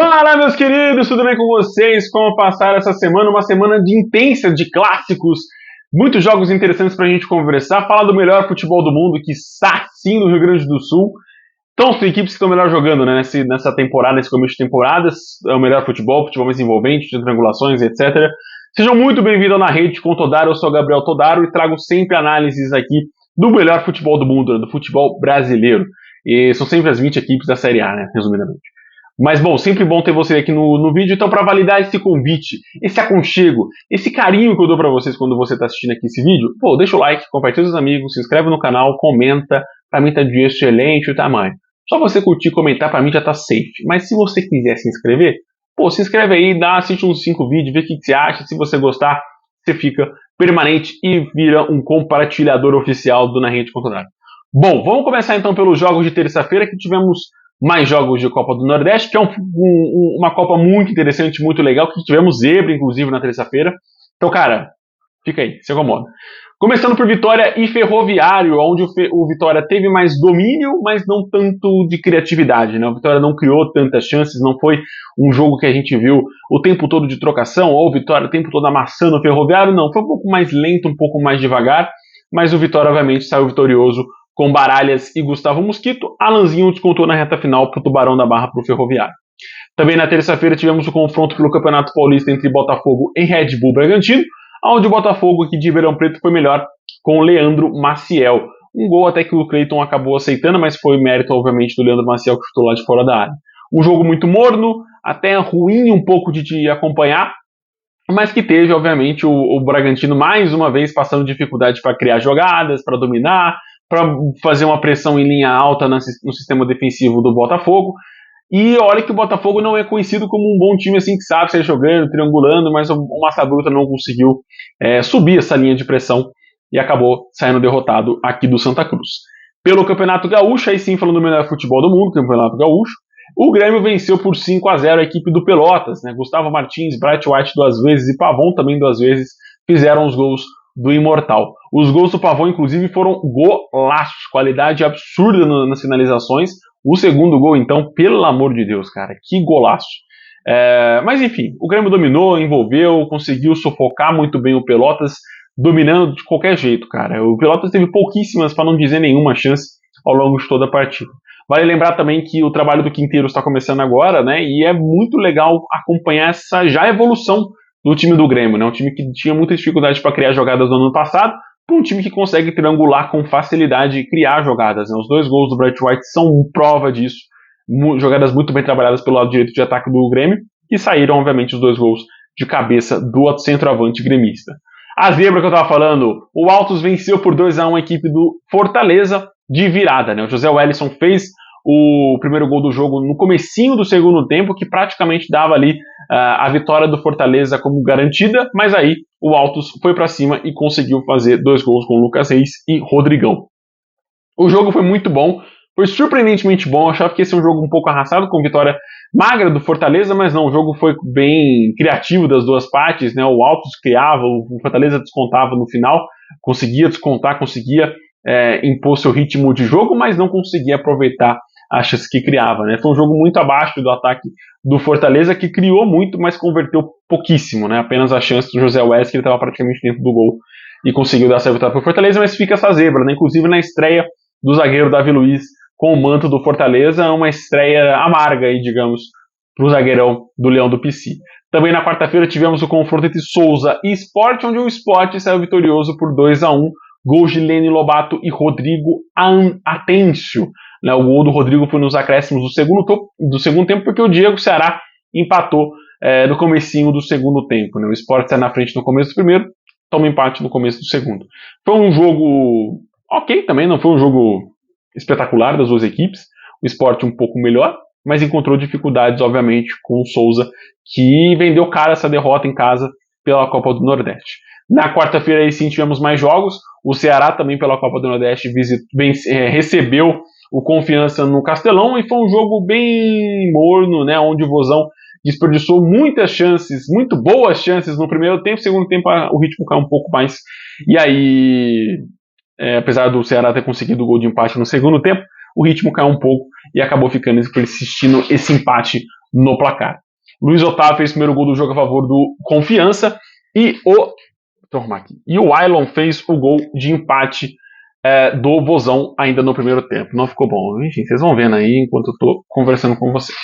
Fala, meus queridos, tudo bem com vocês? Como passaram essa semana? Uma semana de intensa, de clássicos, muitos jogos interessantes pra gente conversar, falar do melhor futebol do mundo, que está sim no Rio Grande do Sul. Então, as equipes que estão melhor jogando, né, nessa temporada, nesse começo de temporadas, é o melhor futebol, futebol mais envolvente, de triangulações, etc. Sejam muito bem-vindos na Rede com Todaro, eu sou o Gabriel Todaro e trago sempre análises aqui do melhor futebol do mundo, né, do futebol brasileiro. E são sempre as 20 equipes da Série A, né, resumidamente. Mas, bom, sempre bom ter você aqui no vídeo. Então, para validar esse convite, esse aconchego, esse carinho que eu dou para vocês quando você está assistindo aqui esse vídeo, pô, deixa o like, compartilha com os amigos, se inscreve no canal, comenta. Para mim tá de excelente o tamanho. Só você curtir e comentar, para mim já tá safe. Mas se você quiser se inscrever, pô, se inscreve aí, assiste uns 5 vídeos, vê o que você acha. Se você gostar, você fica permanente e vira um compartilhador oficial do Na Rede Controlada. Bom, vamos começar então pelos jogos de terça-feira, que tivemos mais jogos de Copa do Nordeste, que é uma Copa muito interessante, muito legal, que tivemos zebra, inclusive, na terça-feira. Então, cara, fica aí, se acomoda. Começando por Vitória e Ferroviário, onde o Vitória teve mais domínio, mas não tanto de criatividade, né? O Vitória não criou tantas chances, não foi um jogo que a gente viu o tempo todo de trocação, ou o Vitória o tempo todo amassando o Ferroviário, não. Foi um pouco mais lento, um pouco mais devagar, mas o Vitória, obviamente, saiu vitorioso com Baralhas e Gustavo Mosquito. Alanzinho descontou na reta final para o Tubarão da Barra para o Ferroviário. Também na terça-feira tivemos o confronto pelo Campeonato Paulista entre Botafogo e Red Bull Bragantino, onde o Botafogo aqui de Ribeirão Preto foi melhor com o Leandro Maciel. Um gol até que o Cleiton acabou aceitando, mas foi mérito, obviamente, do Leandro Maciel, que chutou lá de fora da área. Um jogo muito morno, até ruim um pouco de acompanhar, mas que teve, obviamente, o Bragantino mais uma vez passando dificuldade para criar jogadas, para dominar, para fazer uma pressão em linha alta no sistema defensivo do Botafogo. E olha que o Botafogo não é conhecido como um bom time assim que sabe sair jogando, triangulando, mas o Massa Bruta não conseguiu subir essa linha de pressão e acabou saindo derrotado aqui do Santa Cruz. Pelo Campeonato Gaúcho, aí sim falando do melhor futebol do mundo, Campeonato Gaúcho, o Grêmio venceu por 5-0 a equipe do Pelotas, né? Gustavo Martins, Bright White 2 vezes e Pavon também 2 vezes fizeram os gols do Imortal. Os gols do Pavon, inclusive, foram golaços, qualidade absurda nas finalizações. O segundo gol, então, pelo amor de Deus, cara, que golaço. Mas enfim, o Grêmio dominou, envolveu, conseguiu sufocar muito bem o Pelotas, dominando de qualquer jeito, cara. O Pelotas teve pouquíssimas, para não dizer nenhuma chance, ao longo de toda a partida. Vale lembrar também que o trabalho do Quinteiro está começando agora, né? E é muito legal acompanhar essa já evolução do time do Grêmio, né? Um time que tinha muita dificuldade para criar jogadas no ano passado, para um time que consegue triangular com facilidade e criar jogadas, né? Os 2 gols do Bright White são prova disso, jogadas muito bem trabalhadas pelo lado direito de ataque do Grêmio, e saíram, obviamente, os 2 gols de cabeça do centroavante gremista. A zebra que eu estava falando, o Altos venceu por 2-1 a equipe do Fortaleza de virada, né? O José Wellison fez o primeiro gol do jogo no comecinho do segundo tempo, que praticamente dava ali a vitória do Fortaleza como garantida, mas aí o Altos foi para cima e conseguiu fazer 2 gols com Lucas Reis e Rodrigão. O jogo foi muito bom, foi surpreendentemente bom, eu achava que ia ser um jogo um pouco arrastado, com vitória magra do Fortaleza, mas não, o jogo foi bem criativo das duas partes, né? O Altos criava, o Fortaleza descontava no final, conseguia descontar, conseguia impor seu ritmo de jogo, mas não conseguia aproveitar as chances que criava, né? Foi um jogo muito abaixo do ataque do Fortaleza, que criou muito, mas converteu pouquíssimo, né? Apenas a chance do José Wes, que ele estava praticamente dentro do gol e conseguiu dar essa vitória para o Fortaleza, mas fica essa zebra, né? Inclusive na estreia do zagueiro Davi Luiz com o manto do Fortaleza, uma estreia amarga aí, digamos, para o zagueirão do Leão do Pici. Também na quarta-feira tivemos o confronto entre Souza e Sport, onde o Sport saiu vitorioso por 2-1, gols de Lene Lobato e Rodrigo Atencio. O gol do Rodrigo foi nos acréscimos do segundo tempo, porque o Diego Ceará empatou no comecinho do segundo tempo, né? O Sport sai na frente no começo do primeiro, toma empate no começo do segundo. Foi um jogo ok também, não foi um jogo espetacular das duas equipes. O Sport um pouco melhor, mas encontrou dificuldades, obviamente, com o Souza, que vendeu cara essa derrota em casa pela Copa do Nordeste. Na quarta-feira aí sim tivemos mais jogos. O Ceará também pela Copa do Nordeste recebeu o Confiança no Castelão, e foi um jogo bem morno, né, onde o Vozão desperdiçou muitas chances, muito boas chances no primeiro tempo. No segundo tempo o ritmo caiu um pouco mais, e aí, apesar do Ceará ter conseguido o gol de empate no segundo tempo, o ritmo caiu um pouco e acabou ficando persistindo esse empate no placar. Luiz Otávio fez o primeiro gol do jogo a favor do Confiança e o Ailon fez o gol de empate do Vozão ainda no primeiro tempo. Não ficou bom. Enfim, vocês vão vendo aí enquanto eu tô conversando com vocês.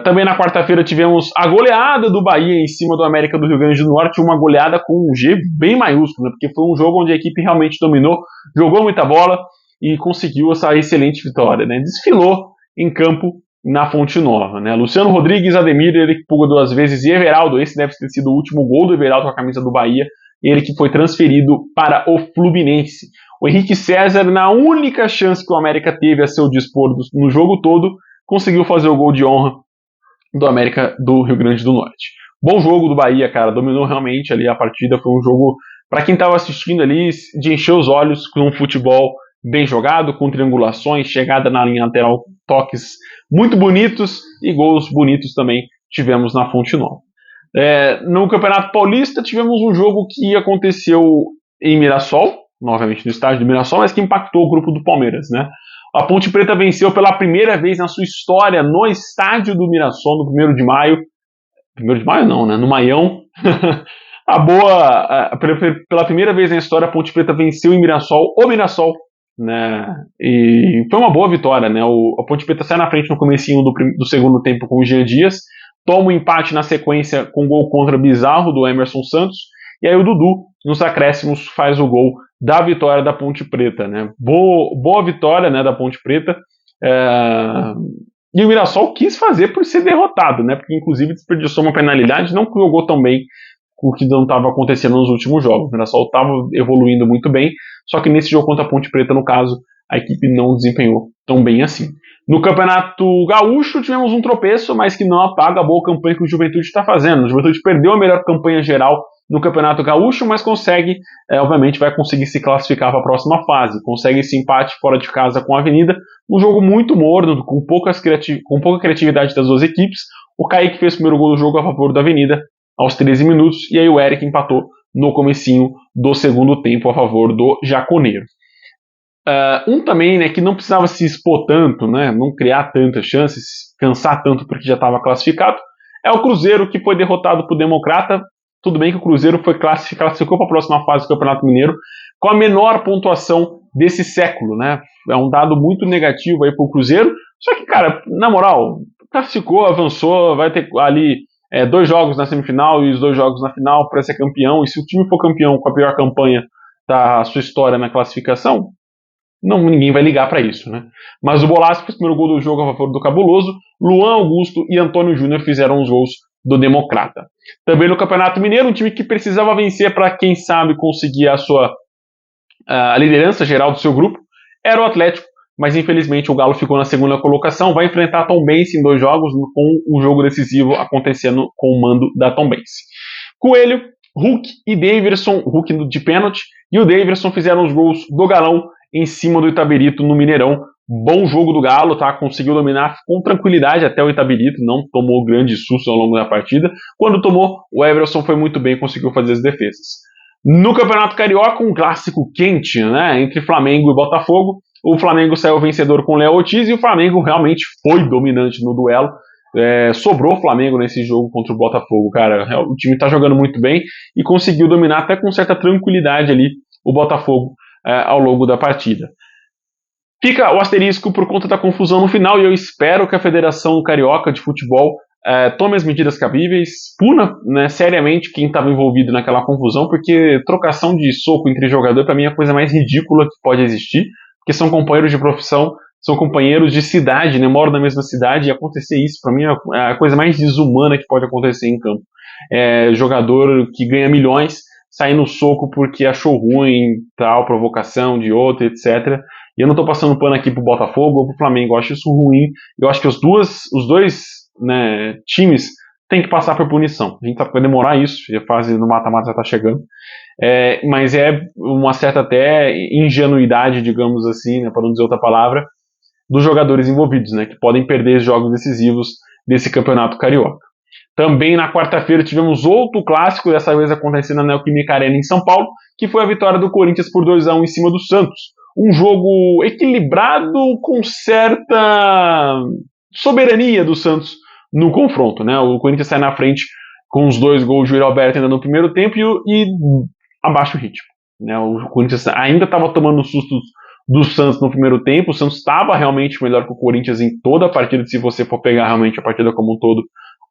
Também na quarta-feira tivemos a goleada do Bahia em cima do América do Rio Grande do Norte, uma goleada com um G bem maiúsculo, né, porque foi um jogo onde a equipe realmente dominou, jogou muita bola e conseguiu essa excelente vitória, né? Desfilou em campo na Fonte Nova, né? Luciano Rodrigues, Ademir, ele que pulga 2 vezes, e Everaldo, esse deve ter sido o último gol do Everaldo com a camisa do Bahia, ele que foi transferido para o Fluminense. O Henrique César, na única chance que o América teve a seu dispor no jogo todo, conseguiu fazer o gol de honra do América do Rio Grande do Norte. Bom jogo do Bahia, cara, dominou realmente ali a partida, foi um jogo, para quem estava assistindo ali, de encher os olhos, com um futebol bem jogado, com triangulações, chegada na linha lateral, toques muito bonitos e gols bonitos também tivemos na Fonte Nova. No Campeonato Paulista tivemos um jogo que aconteceu em Mirassol, novamente no estádio do Mirassol, mas que impactou o grupo do Palmeiras, né? A Ponte Preta venceu pela primeira vez na sua história no estádio do Mirassol, no 1º de maio. 1º de maio não, né? No Maião. Pela primeira vez na história, a Ponte Preta venceu em Mirassol, o Mirassol, né? E foi uma boa vitória, né? A Ponte Preta sai na frente no comecinho do segundo tempo com o Jean Dias, toma um empate na sequência com um gol contra bizarro do Emerson Santos, e aí o Dudu, nos acréscimos, faz o gol da vitória da Ponte Preta, né? Boa vitória, né, da Ponte Preta. E o Mirassol quis fazer por ser derrotado, né? Porque inclusive desperdiçou uma penalidade, não jogou tão bem com o que não estava acontecendo nos últimos jogos. O Mirassol estava evoluindo muito bem, só que nesse jogo contra a Ponte Preta, no caso, a equipe não desempenhou tão bem assim. No Campeonato Gaúcho tivemos um tropeço, mas que não apaga a boa campanha que o Juventude está fazendo. O Juventude perdeu a melhor campanha geral no Campeonato Gaúcho, mas obviamente vai conseguir se classificar para a próxima fase. Consegue esse empate fora de casa com a Avenida, um jogo muito morno, com pouca criatividade das duas equipes. O Kaique fez o primeiro gol do jogo a favor da Avenida, aos 13 minutos, e aí o Eric empatou no comecinho do segundo tempo a favor do Jaconeiro. Também, né, que não precisava se expor tanto, né, não criar tantas chances, cansar tanto porque já estava classificado, é o Cruzeiro, que foi derrotado por Democrata. Tudo bem que o Cruzeiro classificou para a próxima fase do Campeonato Mineiro com a menor pontuação desse século, né? É um dado muito negativo aí para o Cruzeiro. Só que, cara, na moral, classificou, avançou, vai ter ali 2 jogos na semifinal e os 2 jogos na final para ser campeão. E se o time for campeão com a pior campanha da sua história na classificação, ninguém vai ligar para isso, né? Mas o Bolassi fez o primeiro gol do jogo a favor do Cabuloso. Luan Augusto e Antônio Júnior fizeram os gols do Democrata. Também no Campeonato Mineiro, um time que precisava vencer para, quem sabe, conseguir a liderança geral do seu grupo, era o Atlético, mas infelizmente o Galo ficou na segunda colocação, vai enfrentar a Tombense em 2 jogos, com o jogo decisivo acontecendo com o mando da Tombense. Coelho, Hulk e Daverson, Hulk de pênalti, e o Daverson fizeram os gols do Galão em cima do Itabirito no Mineirão. Bom jogo do Galo, tá? Conseguiu dominar com tranquilidade até o Itabirito, não tomou grande susto ao longo da partida. Quando tomou, o Everson foi muito bem, conseguiu fazer as defesas. No Campeonato Carioca, um clássico quente, né? Entre Flamengo e Botafogo. O Flamengo saiu vencedor com o Léo Ortiz e o Flamengo realmente foi dominante no duelo. Sobrou o Flamengo nesse jogo contra o Botafogo, cara. O time tá jogando muito bem e conseguiu dominar até com certa tranquilidade ali o Botafogo ao longo da partida. Fica o asterisco por conta da confusão no final e eu espero que a Federação Carioca de Futebol tome as medidas cabíveis, puna, né, seriamente quem estava envolvido naquela confusão, porque trocação de soco entre jogador para mim é a coisa mais ridícula que pode existir, porque são companheiros de profissão, são companheiros de cidade, né, moram na mesma cidade, e acontecer isso para mim é a coisa mais desumana que pode acontecer em campo. Jogador que ganha milhões sair no soco porque achou ruim, tal, provocação de outro, etc. E eu não estou passando pano aqui pro Botafogo ou pro Flamengo, eu acho isso ruim. Eu acho que os dois, né, times têm que passar por punição. A gente sabe que vai demorar isso, a fase do mata-mata já está chegando. Mas é uma certa até ingenuidade, digamos assim, né, para não dizer outra palavra, dos jogadores envolvidos, né, que podem perder jogos decisivos desse campeonato carioca. Também na quarta-feira tivemos outro clássico, dessa vez acontecendo na Neoquímica Arena em São Paulo, que foi a vitória do Corinthians por 2-1 em cima do Santos. Um jogo equilibrado com certa soberania do Santos no confronto, né? O Corinthians sai na frente com os 2 gols de Yuri Alberto ainda no primeiro tempo e abaixa o ritmo, né? O Corinthians ainda estava tomando sustos do Santos no primeiro tempo. O Santos estava realmente melhor que o Corinthians em toda a partida. Se você for pegar realmente a partida como um todo,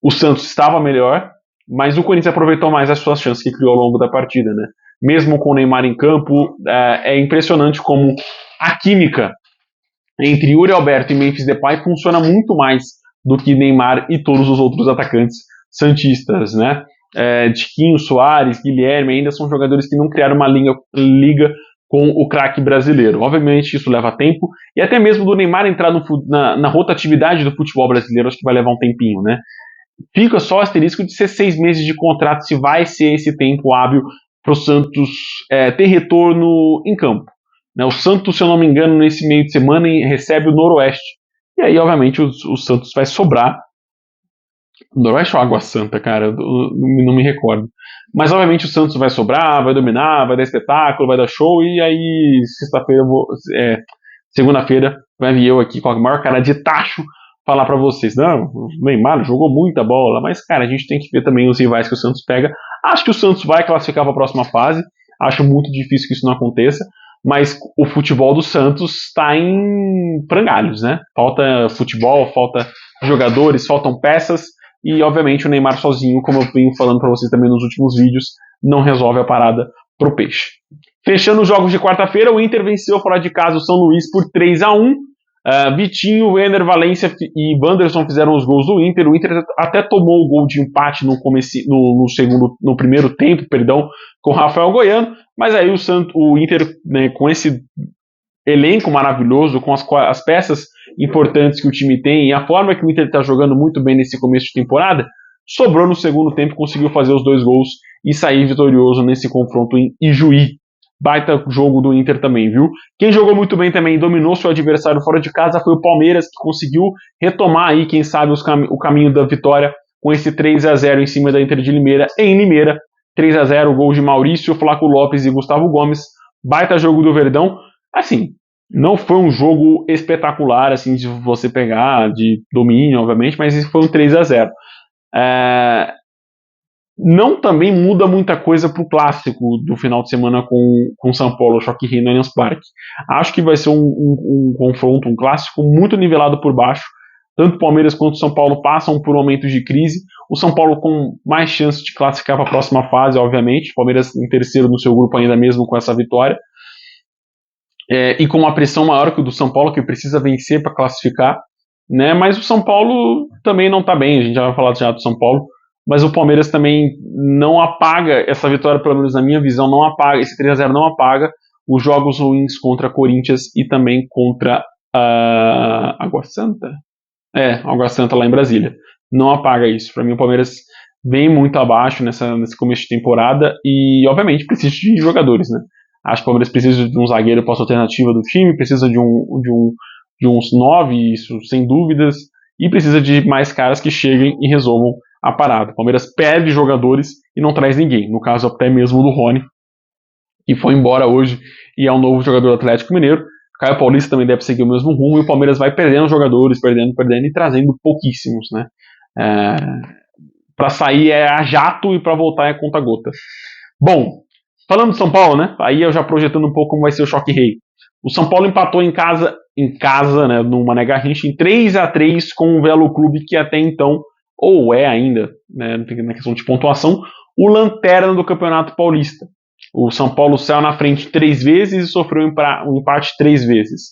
o Santos estava melhor, mas o Corinthians aproveitou mais as suas chances que criou ao longo da partida, né? Mesmo com o Neymar em campo, é impressionante como a química entre Yuri Alberto e Memphis Depay funciona muito mais do que Neymar e todos os outros atacantes santistas, né? Tiquinho, Soares, Guilherme ainda são jogadores que não criaram uma liga com o craque brasileiro. Obviamente isso leva tempo, e até mesmo do Neymar entrar na rotatividade do futebol brasileiro, acho que vai levar um tempinho, né? Fica só o asterisco de ser 6 meses de contrato, se vai ser esse tempo hábil para o Santos ter retorno em campo. Né? O Santos, se eu não me engano, nesse meio de semana recebe o Noroeste. E aí, obviamente, o Santos vai sobrar. Noroeste ou Água Santa, cara? Eu não me recordo. Mas, obviamente, o Santos vai sobrar, vai dominar, vai dar espetáculo, vai dar show. E aí, segunda-feira, vai vir eu aqui com a maior cara de tacho falar para vocês. Não, o Neymar jogou muita bola. Mas, cara, a gente tem que ver também os rivais que o Santos pega. Acho que o Santos vai classificar para a próxima fase. Acho muito difícil que isso não aconteça. Mas o futebol do Santos está em frangalhos, né? Falta futebol, falta jogadores, faltam peças. E, obviamente, o Neymar sozinho, como eu venho falando para vocês também nos últimos vídeos, não resolve a parada pro Peixe. Fechando os jogos de quarta-feira, o Inter venceu fora de casa o São Luís por 3-1. Vitinho, Werner, Valência e Wanderson fizeram os gols do Inter. O Inter até tomou o gol de empate no primeiro tempo, com o Rafael Goiano. Mas aí o Inter, né, com esse elenco maravilhoso, com as peças importantes que o time tem e a forma que o Inter está jogando muito bem nesse começo de temporada, sobrou no segundo tempo, conseguiu fazer os 2 gols e sair vitorioso nesse confronto em Ijuí. Baita jogo do Inter também, viu? Quem jogou muito bem também, dominou seu adversário fora de casa, foi o Palmeiras, que conseguiu retomar aí, quem sabe, o caminho da vitória com esse 3-0 em cima da Inter de Limeira, em Limeira. 3-0, gol de Maurício, Flaco Lopes e Gustavo Gomes. Baita jogo do Verdão. Assim, não foi um jogo espetacular, assim, de você pegar, de domínio, obviamente, mas foi um 3-0. Não também muda muita coisa pro clássico do final de semana com São Paulo, Choque Rei no Allianz Parque. Acho que vai ser um confronto, um clássico muito nivelado por baixo. Tanto o Palmeiras quanto o São Paulo passam por momentos de crise. O São Paulo com mais chance de classificar para a próxima fase, obviamente. O Palmeiras em terceiro no seu grupo ainda mesmo com essa vitória. E com uma pressão maior que o do São Paulo, que precisa vencer para classificar. Né? Mas o São Paulo também não está bem. A gente já vai falar já do São Paulo. Mas o Palmeiras também não apaga essa vitória, pelo menos na minha visão, não apaga, esse 3-0 não apaga os jogos ruins contra Corinthians e também contra Água Santa. Água Santa lá em Brasília. Não apaga isso. Para mim o Palmeiras vem muito abaixo nesse começo de temporada e, obviamente, precisa de jogadores, né? Acho que o Palmeiras precisa de um zagueiro para a alternativa do time, precisa de uns 9, isso sem dúvidas, e precisa de mais caras que cheguem e resolvam a parada. O Palmeiras perde jogadores e não traz ninguém. No caso, até mesmo do Rony, que foi embora hoje e é um novo jogador do Atlético Mineiro. Caio Paulista também deve seguir o mesmo rumo e o Palmeiras vai perdendo jogadores, perdendo e trazendo pouquíssimos, né? Para sair é a jato e para voltar é conta-gota. Bom, falando de São Paulo, né? Aí eu já projetando um pouco como vai ser o Choque Rei. O São Paulo empatou em casa, né, no Mané Garrincha, em 3-3 com o Velo Clube, que até então, ou é ainda, né, na questão de pontuação, o lanterna do Campeonato Paulista. O São Paulo saiu na frente 3 vezes e sofreu um empate 3 vezes.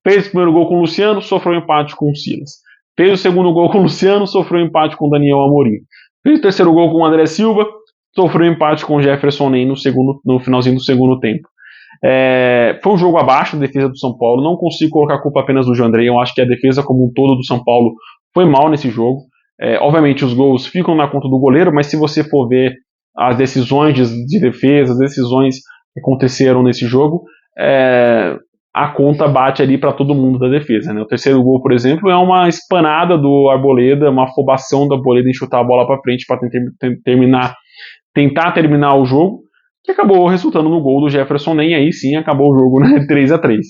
Fez o primeiro gol com o Luciano, sofreu um empate com o Silas. Fez o segundo gol com o Luciano, sofreu um empate com o Daniel Amorim. Fez o terceiro gol com o André Silva, sofreu um empate com o Jefferson Ney no finalzinho do segundo tempo. Foi um jogo abaixo da defesa do São Paulo. Não consigo colocar a culpa apenas do Jandrei. Eu acho que a defesa como um todo do São Paulo foi mal nesse jogo. Obviamente os gols ficam na conta do goleiro, mas se você for ver as decisões de defesa, as decisões que aconteceram nesse jogo, a conta bate ali para todo mundo da defesa, né? O terceiro gol, por exemplo, é uma espanada do Arboleda, uma afobação do Arboleda em chutar a bola para frente para tentar terminar o jogo, que acabou resultando no gol do Jefferson Ney. Aí sim acabou o jogo, né? 3-3.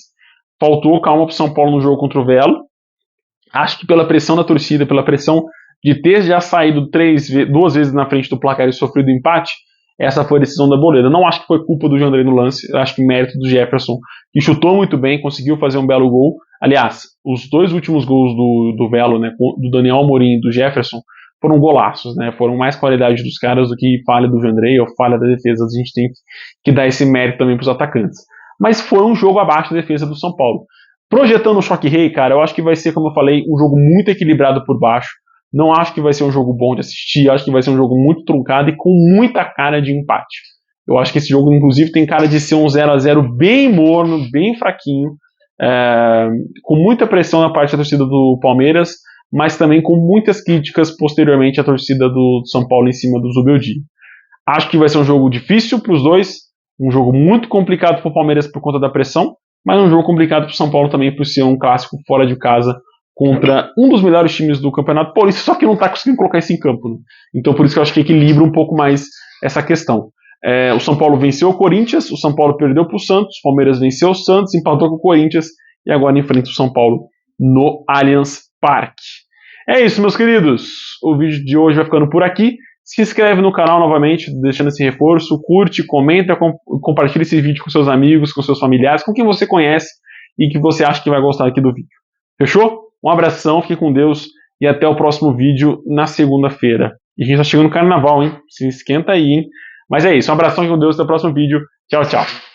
Faltou calma para o São Paulo no jogo contra o Velo. Acho que pela pressão da torcida, pela pressão de ter já saído 2 vezes na frente do placar e sofrido empate, essa foi a decisão da Arboleda. Não acho que foi culpa do Jandrei no lance, acho que mérito do Jefferson, que chutou muito bem, conseguiu fazer um belo gol. Aliás, os 2 últimos gols do Velo, né, do Daniel Amorim e do Jefferson, foram golaços, né, foram mais qualidade dos caras do que falha do Jandrei ou falha da defesa. A gente tem que dar esse mérito também para os atacantes. Mas foi um jogo abaixo da defesa do São Paulo. Projetando o Choque Rei, cara, eu acho que vai ser, como eu falei, um jogo muito equilibrado por baixo. Não acho que vai ser um jogo bom de assistir, acho que vai ser um jogo muito truncado e com muita cara de empate. Eu acho que esse jogo, inclusive, tem cara de ser um 0-0 bem morno, bem fraquinho, com muita pressão na parte da torcida do Palmeiras, mas também com muitas críticas posteriormente à torcida do São Paulo em cima do Zubeldia. Acho que vai ser um jogo difícil para os dois, um jogo muito complicado para o Palmeiras por conta da pressão, mas um jogo complicado para o São Paulo também por ser um clássico fora de casa contra um dos melhores times do Campeonato Paulista, só que não está conseguindo colocar isso em campo. Né? Então por isso que eu acho que equilibra um pouco mais essa questão. O São Paulo venceu o Corinthians, o São Paulo perdeu para o Santos, o Palmeiras venceu o Santos, empatou com o Corinthians e agora enfrenta o São Paulo no Allianz Parque. É isso, meus queridos. O vídeo de hoje vai ficando por aqui. Se inscreve no canal novamente, deixando esse reforço, curte, comenta, compartilha esse vídeo com seus amigos, com seus familiares, com quem você conhece e que você acha que vai gostar aqui do vídeo. Fechou? Um abração, fique com Deus e até o próximo vídeo na segunda-feira. E a gente tá chegando no carnaval, hein? Se esquenta aí, hein? Mas é isso, um abração, fique com Deus, até o próximo vídeo. Tchau, tchau.